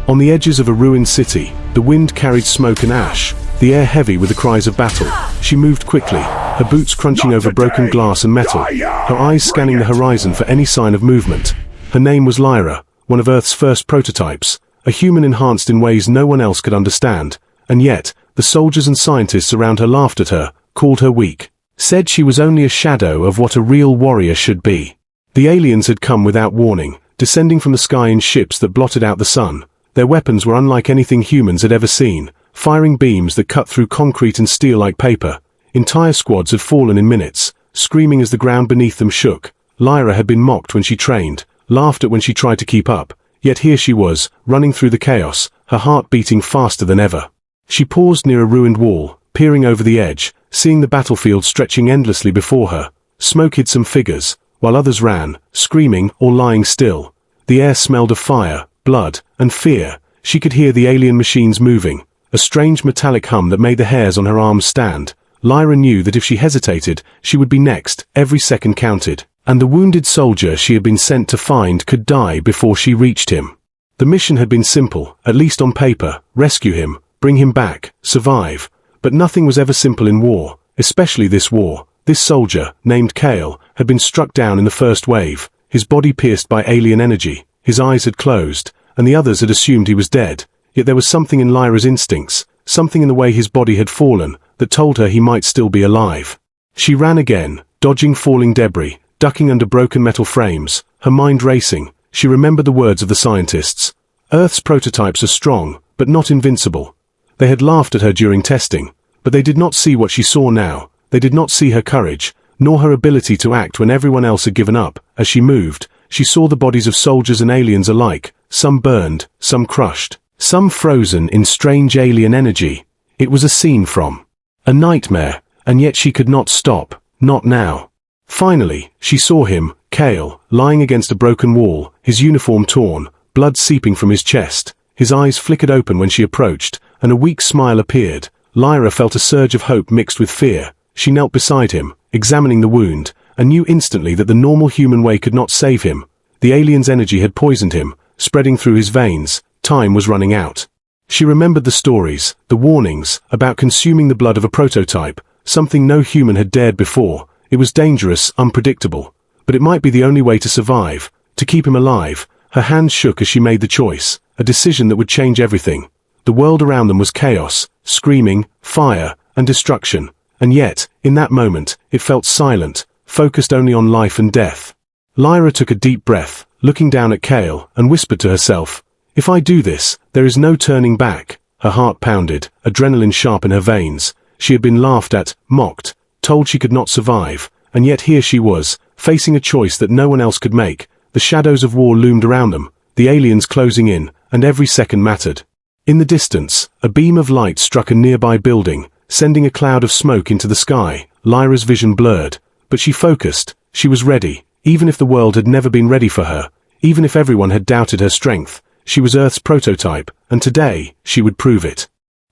On the edges of a ruined city, the wind carried smoke and ash, the air heavy with the cries of battle. She moved quickly, her boots crunching over broken glass and metal, her eyes scanning the horizon for any sign of movement. Her name was Lyra, one of Earth's first prototypes, a human enhanced in ways no one else could understand, and yet, the soldiers and scientists around her laughed at her, called her weak, said she was only a shadow of what a real warrior should be. The aliens had come without warning, descending from the sky in ships that blotted out the sun. Their weapons were unlike anything humans had ever seen, firing beams that cut through concrete and steel like paper. Entire squads had fallen in minutes, screaming as the ground beneath them shook. Lyra had been mocked when she trained, laughed at when she tried to keep up, yet here she was, running through the chaos, her heart beating faster than ever. She paused near a ruined wall, peering over the edge, seeing the battlefield stretching endlessly before her. Smoke hid some figures, while others ran, screaming or lying still. The air smelled of fire, blood, and fear. She could hear the alien machines moving, a strange metallic hum that made the hairs on her arms stand. Lyra knew that if she hesitated, she would be next. Every second counted, and the wounded soldier she had been sent to find could die before she reached him. The mission had been simple, at least on paper: rescue him, bring him back, survive. But nothing was ever simple in war, especially this war. This soldier, named Kael, had been struck down in the first wave, his body pierced by alien energy. His eyes had closed, and the others had assumed he was dead. Yet there was something in Lyra's instincts, something in the way his body had fallen, that told her he might still be alive. She ran again, dodging falling debris, ducking under broken metal frames, her mind racing. She remembered the words of the scientists. Earth's prototypes are strong, but not invincible. They had laughed at her during testing, but they did not see what she saw now. They did not see her courage, nor her ability to act when everyone else had given up. As she moved, she saw the bodies of soldiers and aliens alike, some burned, some crushed, some frozen in strange alien energy. It was a scene from a nightmare, and yet she could not stop, not now. Finally, she saw him, Kael, lying against a broken wall, his uniform torn, blood seeping from his chest. His eyes flickered open when she approached, and a weak smile appeared. Lyra felt a surge of hope mixed with fear. She knelt beside him, examining the wound, and knew instantly that the normal human way could not save him. The alien's energy had poisoned him, spreading through his veins. Time was running out. She remembered the stories, the warnings, about consuming the blood of a prototype, something no human had dared before. It was dangerous, unpredictable, but it might be the only way to survive, to keep him alive. Her hands shook as she made the choice, a decision that would change everything. The world around them was chaos, screaming, fire, and destruction, and yet, in that moment, it felt silent, focused only on life and death. Lyra took a deep breath, looking down at Kael, and whispered to herself, "If I do this, there is no turning back." Her heart pounded, adrenaline sharp in her veins. She had been laughed at, mocked, told she could not survive, and yet here she was, facing a choice that no one else could make. The shadows of war loomed around them, the aliens closing in, and every second mattered. In the distance, a beam of light struck a nearby building, sending a cloud of smoke into the sky. Lyra's vision blurred, but she focused. She was ready, even if the world had never been ready for her, even if everyone had doubted her strength. She was Earth's prototype, and today, she would prove it.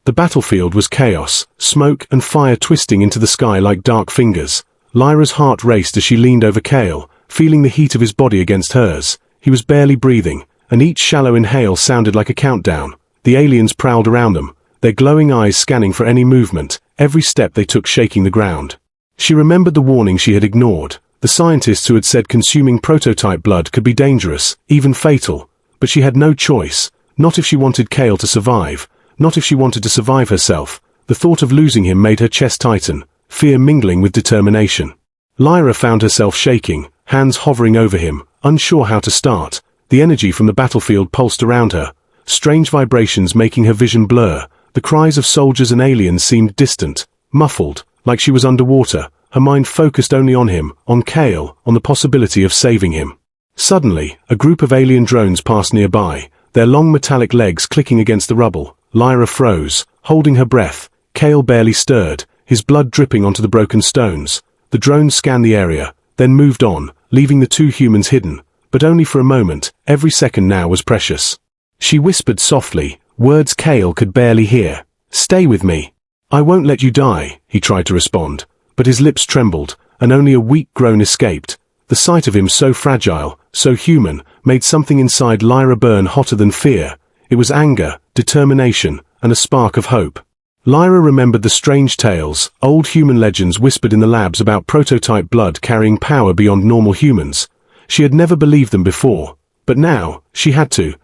The battlefield was chaos, smoke and fire twisting into the sky like dark fingers. Lyra's heart raced as she leaned over Kael, feeling the heat of his body against hers. He was barely breathing, and each shallow inhale sounded like a countdown. The aliens prowled around them, their glowing eyes scanning for any movement, every step they took shaking the ground. She remembered the warning she had ignored, the scientists who had said consuming prototype blood could be dangerous, even fatal. But she had no choice, not if she wanted Kael to survive, not if she wanted to survive herself. The thought of losing him made her chest tighten, fear mingling with determination. Lyra found herself shaking, hands hovering over him, unsure how to start. The energy from the battlefield pulsed around her, strange vibrations making her vision blur. The cries of soldiers and aliens seemed distant, muffled, like she was underwater, her mind focused only on him, on Kael, on the possibility of saving him. Suddenly, a group of alien drones passed nearby, their long metallic legs clicking against the rubble. Lyra froze, holding her breath. Kael barely stirred, his blood dripping onto the broken stones. The drones scanned the area, then moved on, leaving the two humans hidden, but only for a moment. Every second now was precious. She whispered softly, words Kael could barely hear. "Stay with me. I won't let you die," he tried to respond, but his lips trembled, and only a weak groan escaped. The sight of him so fragile, so human, made something inside Lyra burn hotter than fear. It was anger, determination, and a spark of hope. Lyra remembered the strange tales, old human legends whispered in the labs about prototype blood carrying power beyond normal humans. She had never believed them before, but now, she had to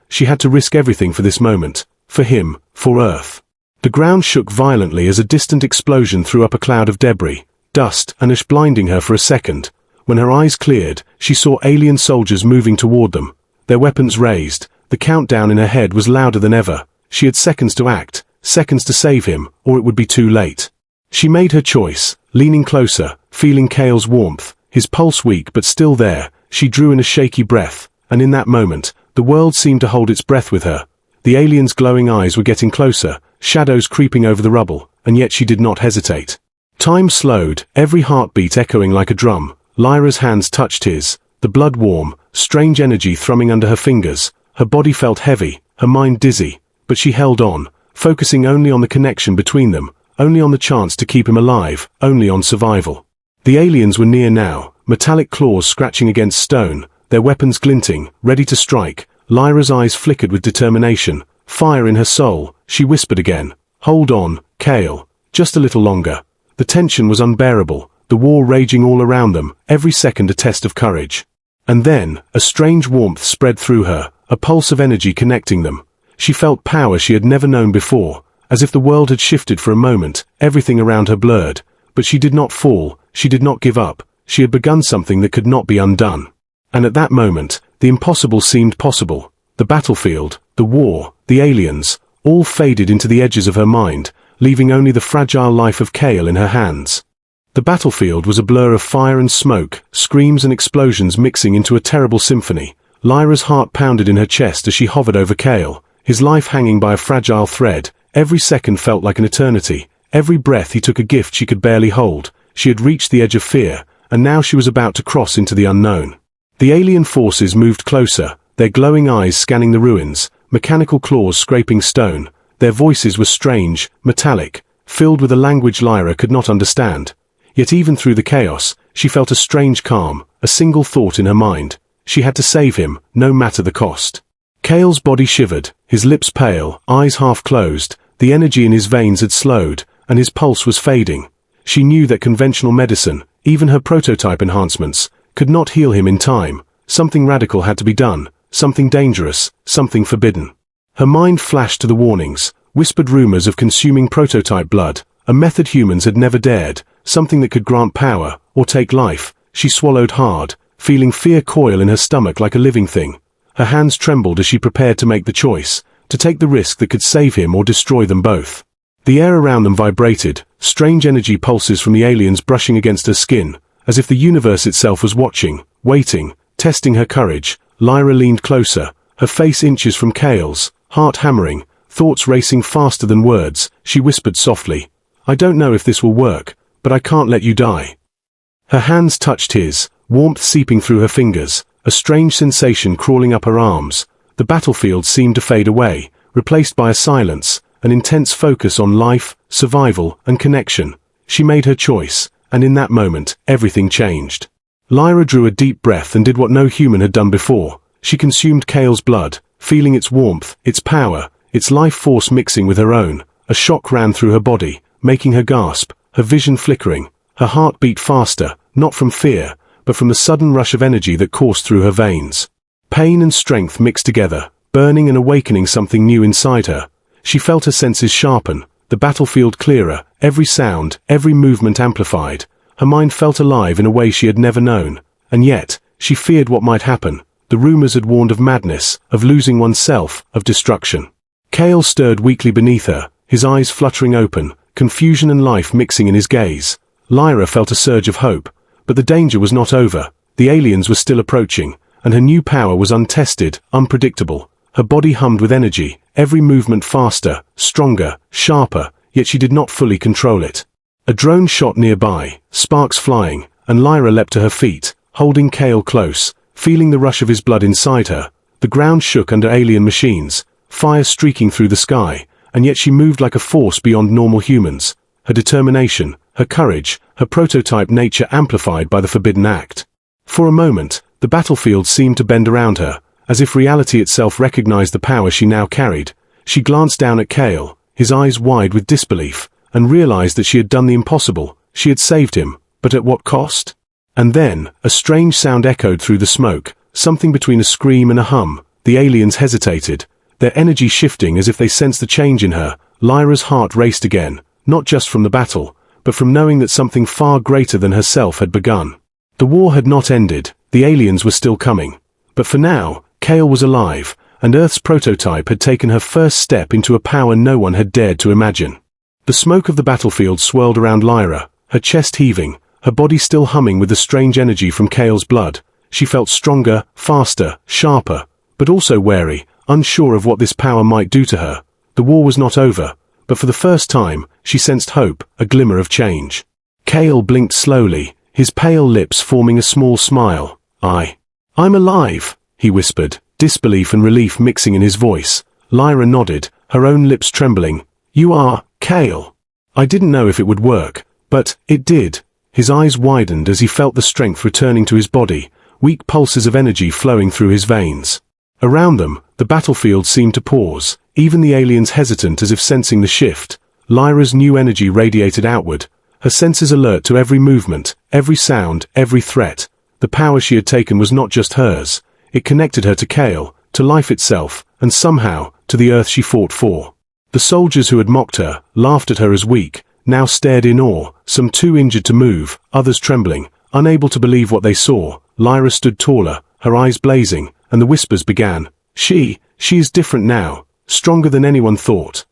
risk everything for this moment. For him, for Earth. The ground shook violently as a distant explosion threw up a cloud of debris, dust and ash blinding her for a second. When her eyes cleared, she saw alien soldiers moving toward them, their weapons raised. The countdown in her head was louder than ever. She had seconds to act, seconds to save him, or it would be too late. She made her choice, leaning closer, feeling Kael's warmth, his pulse weak but still there. She drew in a shaky breath, and in that moment, the world seemed to hold its breath with her. The alien's glowing eyes were getting closer, shadows creeping over the rubble, and yet she did not hesitate. Time slowed, every heartbeat echoing like a drum. Lyra's hands touched his, the blood warm, strange energy thrumming under her fingers. Her body felt heavy, her mind dizzy, but she held on, focusing only on the connection between them, only on the chance to keep him alive, only on survival. The aliens were near now, metallic claws scratching against stone, their weapons glinting, ready to strike. Lyra's eyes flickered with determination, fire in her soul. She whispered again, "Hold on, Kael, just a little longer." The tension was unbearable, the war raging all around them, every second a test of courage. And then, a strange warmth spread through her, a pulse of energy connecting them. She felt power she had never known before, as if the world had shifted for a moment, everything around her blurred. But she did not fall, she did not give up, she had begun something that could not be undone. And at that moment, the impossible seemed possible. The battlefield, the war, the aliens, all faded into the edges of her mind, leaving only the fragile life of Kael in her hands. The battlefield was a blur of fire and smoke, screams and explosions mixing into a terrible symphony. Lyra's heart pounded in her chest as she hovered over Kael, his life hanging by a fragile thread. Every second felt like an eternity. Every breath he took a gift she could barely hold. She had reached the edge of fear, and now she was about to cross into the unknown. The alien forces moved closer, their glowing eyes scanning the ruins, mechanical claws scraping stone. Their voices were strange, metallic, filled with a language Lyra could not understand. Yet even through the chaos, she felt a strange calm, a single thought in her mind. She had to save him, no matter the cost. Kael's body shivered, his lips pale, eyes half closed. The energy in his veins had slowed, and his pulse was fading. She knew that conventional medicine, even her prototype enhancements, could not heal him in time. Something radical had to be done, something dangerous, something forbidden. Her mind flashed to the warnings, whispered rumors of consuming prototype blood, a method humans had never dared, something that could grant power, or take life. She swallowed hard, feeling fear coil in her stomach like a living thing. Her hands trembled as she prepared to make the choice, to take the risk that could save him or destroy them both. The air around them vibrated, strange energy pulses from the aliens brushing against her skin, as if the universe itself was watching, waiting, testing her courage. Lyra leaned closer, her face inches from Kael's, heart hammering, thoughts racing faster than words. She whispered softly, "I don't know if this will work, but I can't let you die." Her hands touched his, warmth seeping through her fingers, a strange sensation crawling up her arms. The battlefield seemed to fade away, replaced by a silence, an intense focus on life, survival, and connection. She made her choice, and in that moment, everything changed. Lyra drew a deep breath and did what no human had done before. She consumed Kael's blood, feeling its warmth, its power, its life force mixing with her own. A shock ran through her body, making her gasp, her vision flickering. Her heart beat faster, not from fear, but from the sudden rush of energy that coursed through her veins. Pain and strength mixed together, burning and awakening something new inside her. She felt her senses sharpen, the battlefield clearer, every sound, every movement amplified. Her mind felt alive in a way she had never known. And yet, she feared what might happen. The rumors had warned of madness, of losing oneself, of destruction. Kael stirred weakly beneath her, his eyes fluttering open, confusion and life mixing in his gaze. Lyra felt a surge of hope, but the danger was not over. The aliens were still approaching, and her new power was untested, unpredictable. Her body hummed with energy, every movement faster, stronger, sharper, yet she did not fully control it. A drone shot nearby, sparks flying, and Lyra leapt to her feet, holding Kael close, feeling the rush of his blood inside her. The ground shook under alien machines, fire streaking through the sky, and yet she moved like a force beyond normal humans. Her determination, her courage, her prototype nature amplified by the forbidden act. For a moment, the battlefield seemed to bend around her, as if reality itself recognized the power she now carried. She glanced down at Kael, his eyes wide with disbelief, and realized that she had done the impossible. She had saved him, but at what cost? And then, a strange sound echoed through the smoke, something between a scream and a hum. The aliens hesitated, their energy shifting as if they sensed the change in her. Lyra's heart raced again, not just from the battle, but from knowing that something far greater than herself had begun. The war had not ended, the aliens were still coming. But for now, Kael was alive, and Earth's prototype had taken her first step into a power no one had dared to imagine. The smoke of the battlefield swirled around Lyra, her chest heaving, her body still humming with the strange energy from Kael's blood. She felt stronger, faster, sharper, but also wary, unsure of what this power might do to her. The war was not over, but for the first time, she sensed hope, a glimmer of change. Kael blinked slowly, his pale lips forming a small smile. I'm alive, he whispered, disbelief and relief mixing in his voice. Lyra nodded, her own lips trembling. You are, Kael. I didn't know if it would work, but it did. His eyes widened as he felt the strength returning to his body, weak pulses of energy flowing through his veins. Around them, the battlefield seemed to pause, even the aliens hesitant as if sensing the shift. Lyra's new energy radiated outward, her senses alert to every movement, every sound, every threat. The power she had taken was not just hers. It connected her to Kael, to life itself, and somehow, to the Earth she fought for. The soldiers who had mocked her, laughed at her as weak, now stared in awe, some too injured to move, others trembling, unable to believe what they saw. Lyra stood taller, her eyes blazing, and the whispers began. She is different now, stronger than anyone thought.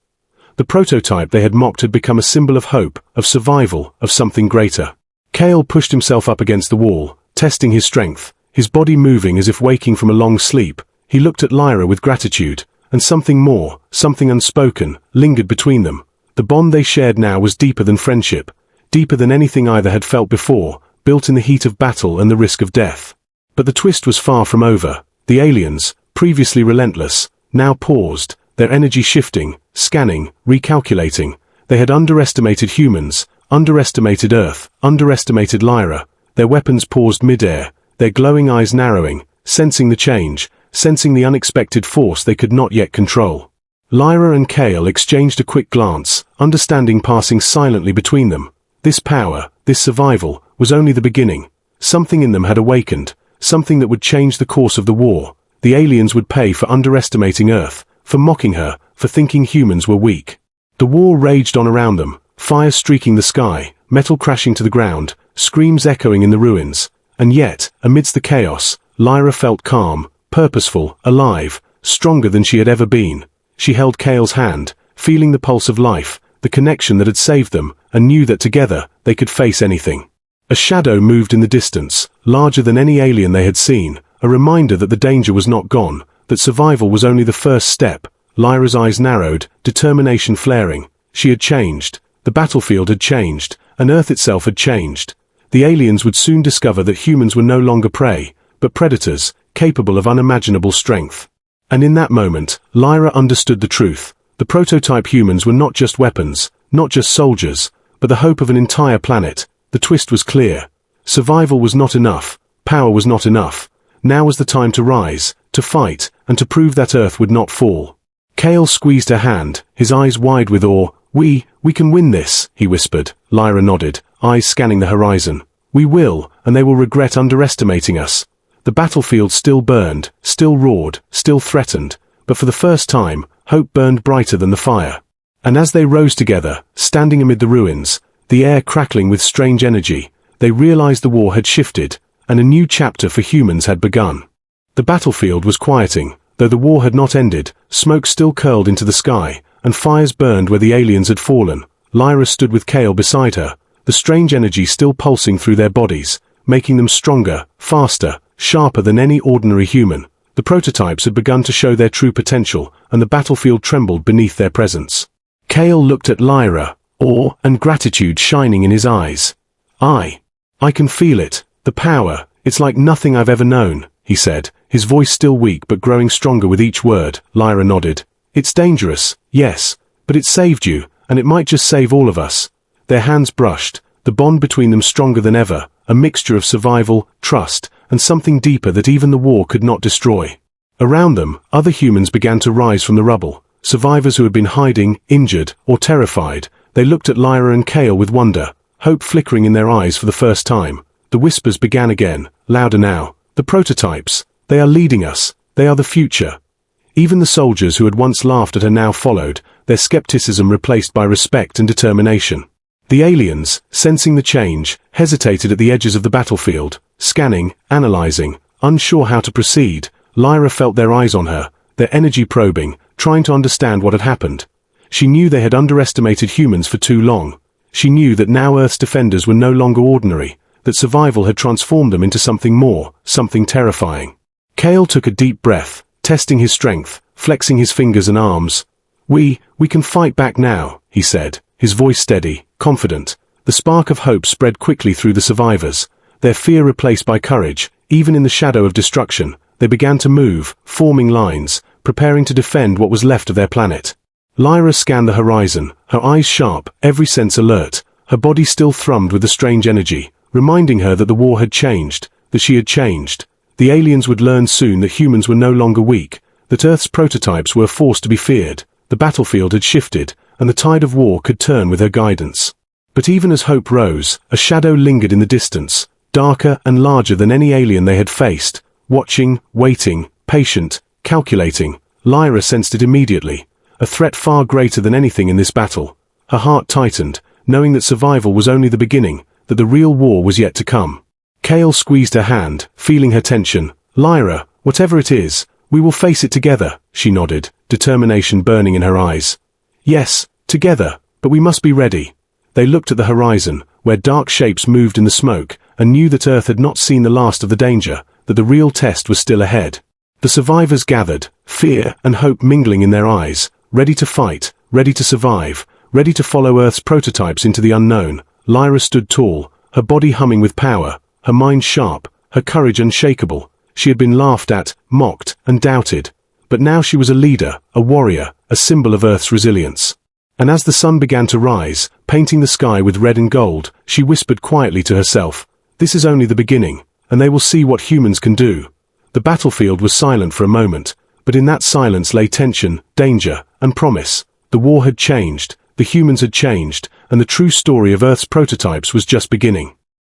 The prototype they had mocked had become a symbol of hope, of survival, of something greater. Kael pushed himself up against the wall, testing his strength, his body moving as if waking from a long sleep. He looked at Lyra with gratitude, and something more, something unspoken, lingered between them. The bond they shared now was deeper than friendship, deeper than anything either had felt before, built in the heat of battle and the risk of death. But the twist was far from over. The aliens, previously relentless, now paused, their energy shifting, scanning, recalculating. They had underestimated humans, underestimated Earth, underestimated Lyra. Their weapons paused mid-air, their glowing eyes narrowing, sensing the change, sensing the unexpected force they could not yet control. Lyra and Kael exchanged a quick glance, understanding passing silently between them. This power, this survival, was only the beginning. Something in them had awakened, something that would change the course of the war. The aliens would pay for underestimating Earth, for mocking her, for thinking humans were weak. The war raged on around them, fire streaking the sky, metal crashing to the ground, screams echoing in the ruins. And yet, amidst the chaos, Lyra felt calm, purposeful, alive, stronger than she had ever been. She held Kael's hand, feeling the pulse of life, the connection that had saved them, and knew that together, they could face anything. A shadow moved in the distance, larger than any alien they had seen, a reminder that the danger was not gone, that survival was only the first step. Lyra's eyes narrowed, determination flaring. She had changed, the battlefield had changed, and Earth itself had changed. The aliens would soon discover that humans were no longer prey, but predators, capable of unimaginable strength. And in that moment, Lyra understood the truth. The prototype humans were not just weapons, not just soldiers, but the hope of an entire planet. The twist was clear. Survival was not enough, power was not enough. Now was the time to rise, to fight, and to prove that Earth would not fall. Kael squeezed her hand, his eyes wide with awe. We can win this, he whispered. Lyra nodded, eyes scanning the horizon. We will, and they will regret underestimating us. The battlefield still burned, still roared, still threatened, but for the first time, hope burned brighter than the fire. And as they rose together, standing amid the ruins, the air crackling with strange energy, they realized the war had shifted, and a new chapter for humans had begun. The battlefield was quieting, though the war had not ended. Smoke still curled into the sky, and fires burned where the aliens had fallen. Lyra stood with Kael beside her, the strange energy still pulsing through their bodies, making them stronger, faster, sharper than any ordinary human. The prototypes had begun to show their true potential, and the battlefield trembled beneath their presence. Kael looked at Lyra, awe and gratitude shining in his eyes. I can feel it, the power, it's like nothing I've ever known, he said, his voice still weak but growing stronger with each word. Lyra nodded. It's dangerous, yes, but it saved you, and it might just save all of us. Their hands brushed, the bond between them stronger than ever, a mixture of survival, trust, and something deeper that even the war could not destroy. Around them, other humans began to rise from the rubble. Survivors who had been hiding, injured, or terrified. They looked at Lyra and Kael with wonder, hope flickering in their eyes for the first time. The whispers began again, louder now. The prototypes. They are leading us. They are the future. Even the soldiers who had once laughed at her now followed, their skepticism replaced by respect and determination. The aliens, sensing the change, hesitated at the edges of the battlefield, scanning, analyzing, unsure how to proceed. Lyra felt their eyes on her, their energy probing, trying to understand what had happened. She knew they had underestimated humans for too long. She knew that now Earth's defenders were no longer ordinary, that survival had transformed them into something more, something terrifying. Kael took a deep breath, testing his strength, flexing his fingers and arms. We can fight back now," he said, his voice steady, confident. The spark of hope spread quickly through the survivors, their fear replaced by courage. Even in the shadow of destruction, they began to move, forming lines, preparing to defend what was left of their planet. Lyra scanned the horizon, her eyes sharp, every sense alert. Her body still thrummed with the strange energy, reminding her that the war had changed, that she had changed. The aliens would learn soon that humans were no longer weak, that Earth's prototypes were a force to be feared. The battlefield had shifted, and the tide of war could turn with her guidance. But even as hope rose, a shadow lingered in the distance, darker and larger than any alien they had faced. Watching, waiting, patient, calculating, Lyra sensed it immediately, a threat far greater than anything in this battle. Her heart tightened, knowing that survival was only the beginning, that the real war was yet to come. Kael squeezed her hand, feeling her tension. "Lyra, whatever it is, we will face it together," she nodded, determination burning in her eyes. "Yes, together, but we must be ready." They looked at the horizon, where dark shapes moved in the smoke, and knew that Earth had not seen the last of the danger, that the real test was still ahead. The survivors gathered, fear and hope mingling in their eyes, ready to fight, ready to survive, ready to follow Earth's prototypes into the unknown. Lyra stood tall, her body humming with power, her mind sharp, her courage unshakable. She had been laughed at, mocked, and doubted. But now she was a leader, a warrior, a symbol of Earth's resilience. And as the sun began to rise, painting the sky with red and gold, she whispered quietly to herself, "This is only the beginning, and they will see what humans can do." The battlefield was silent for a moment, but in that silence lay tension, danger, and promise. The war had changed, the humans had changed, and the true story of Earth's prototypes was just beginning.